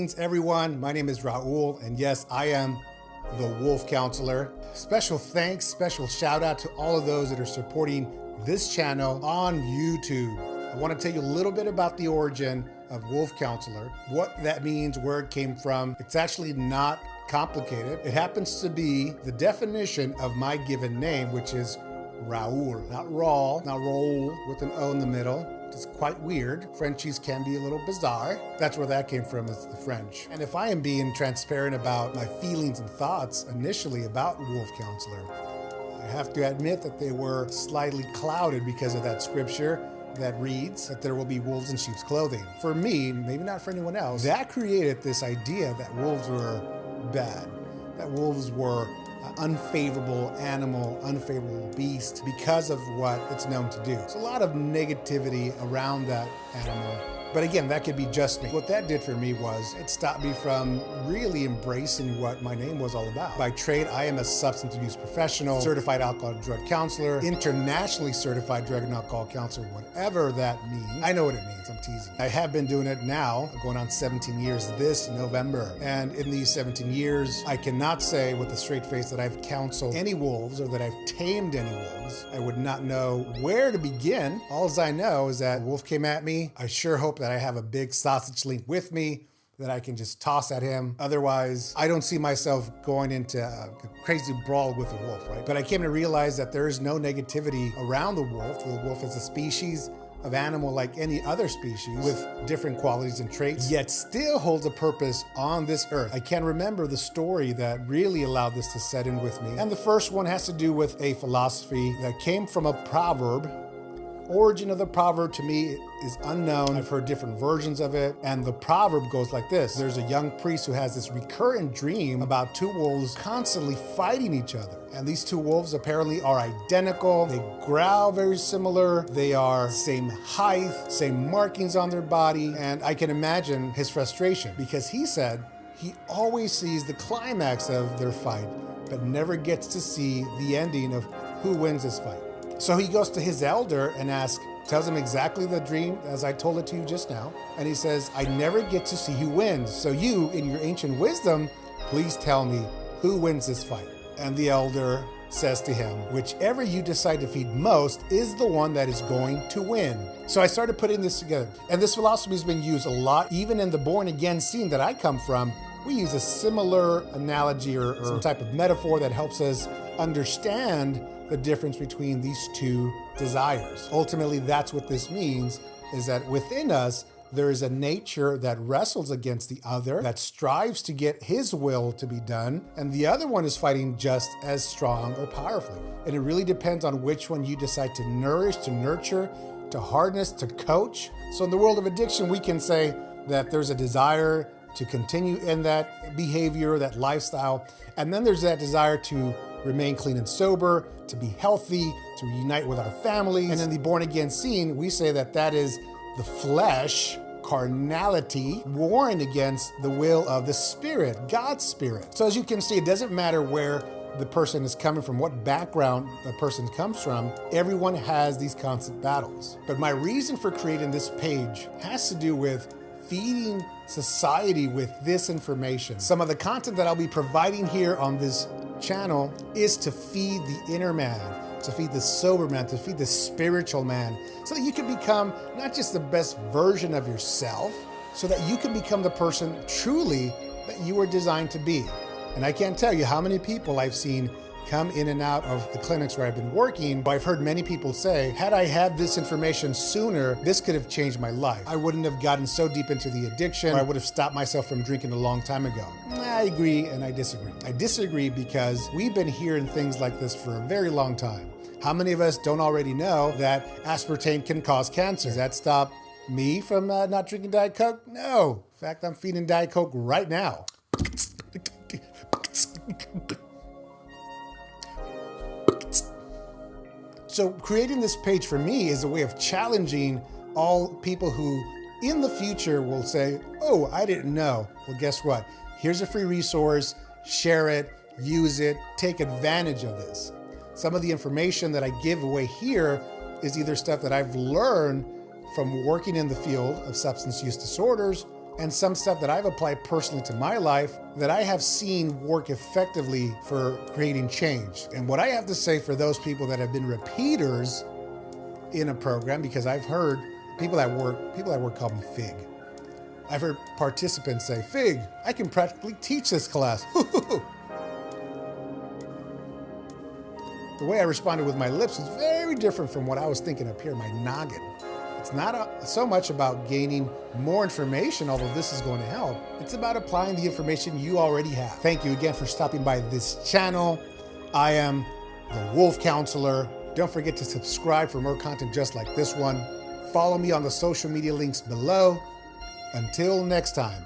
Greetings, everyone. My name is Raul, and yes, I am the Wolf Counselor. Special thanks, special shout out to all of those that are supporting this channel on YouTube. I want to tell you a little bit about the origin of Wolf Counselor, what that means, where it came from. It's actually not complicated. It happens to be the definition of my given name, which is Raul, not Raul, not Raul with an O in the middle. It's quite weird. Frenchies can be a little bizarre. That's where that came from, is the French. And if I am being transparent about my feelings and thoughts initially about Wolf Counselor, I have to admit that they were slightly clouded because of that scripture that reads that there will be wolves in sheep's clothing. For me, maybe not for anyone else, that created this idea that wolves were bad, that wolves were unfavorable animal, unfavorable beast because of what it's known to do. There's a lot of negativity around that animal. But again, that could be just me. What that did for me was it stopped me from really embracing what my name was all about. By trade, I am a substance abuse professional, certified alcohol and drug counselor, internationally certified drug and alcohol counselor, whatever that means. I know what it means, I'm teasing. I have been doing it now, going on 17 years this November. And in these 17 years, I cannot say with a straight face that I've counseled any wolves or that I've tamed any wolves. I would not know where to begin. All I know is that a wolf came at me. I sure hope that I have a big sausage link with me that I can just toss at him. Otherwise, I don't see myself going into a crazy brawl with a wolf, right? But I came to realize that there is no negativity around the wolf. The wolf is a species of animal like any other species with different qualities and traits, yet still holds a purpose on this earth. I can remember the story that really allowed this to set in with me. And the first one has to do with a philosophy that came from a proverb. Origin of the proverb to me is unknown. I've heard different versions of it. And the proverb goes like this. There's a young priest who has this recurrent dream about two wolves constantly fighting each other. And these two wolves apparently are identical. They growl very similar. They are same height, same markings on their body. And I can imagine his frustration because he said he always sees the climax of their fight, but never gets to see the ending of who wins this fight. So he goes to his elder and tells him exactly the dream as I told it to you just now. And he says, I never get to see who wins. So you, in your ancient wisdom, please tell me who wins this fight. And the elder says to him, whichever you decide to feed most is the one that is going to win. So I started putting this together. And this philosophy has been used a lot, even in the born again scene that I come from. We use a similar analogy or some type of metaphor that helps us understand the difference between these two desires. Ultimately, that's what this means, is that within us, there is a nature that wrestles against the other, that strives to get his will to be done, and the other one is fighting just as strong or powerfully. And it really depends on which one you decide to nourish, to nurture, to harness, to coach. So in the world of addiction, we can say that there's a desire to continue in that behavior, that lifestyle, and then there's that desire to remain clean and sober, to be healthy, to reunite with our families. And in the born again scene, we say that that is the flesh, carnality, warring against the will of the Spirit, God's Spirit. So as you can see, it doesn't matter where the person is coming from, what background the person comes from, everyone has these constant battles. But my reason for creating this page has to do with feeding society with this information. Some of the content that I'll be providing here on this channel is to feed the inner man, to feed the sober man, to feed the spiritual man, so that you can become not just the best version of yourself, so that you can become the person truly that you were designed to be. And I can't tell you how many people I've seen come in and out of the clinics where I've been working, but I've heard many people say, had I had this information sooner, this could have changed my life. I wouldn't have gotten so deep into the addiction, or I would have stopped myself from drinking a long time ago. I agree and I disagree. I disagree because we've been hearing things like this for a very long time. How many of us don't already know that aspartame can cause cancer? Does that stop me from not drinking Diet Coke? No. In fact, I'm feeding Diet Coke right now. So creating this page for me is a way of challenging all people who in the future will say, oh, I didn't know. Well, guess what? Here's a free resource, share it, use it, take advantage of this. Some of the information that I give away here is either stuff that I've learned from working in the field of substance use disorders and some stuff that I've applied personally to my life that I have seen work effectively for creating change. And what I have to say for those people that have been repeaters in a program, because I've heard people at work call me Fig. I've heard participants say, Fig, I can practically teach this class. The way I responded with my lips is very different from what I was thinking up here in my noggin. It's not so much about gaining more information, although this is going to help. It's about applying the information you already have. Thank you again for stopping by this channel. I am the Wolf Counselor. Don't forget to subscribe for more content just like this one. Follow me on the social media links below. Until next time.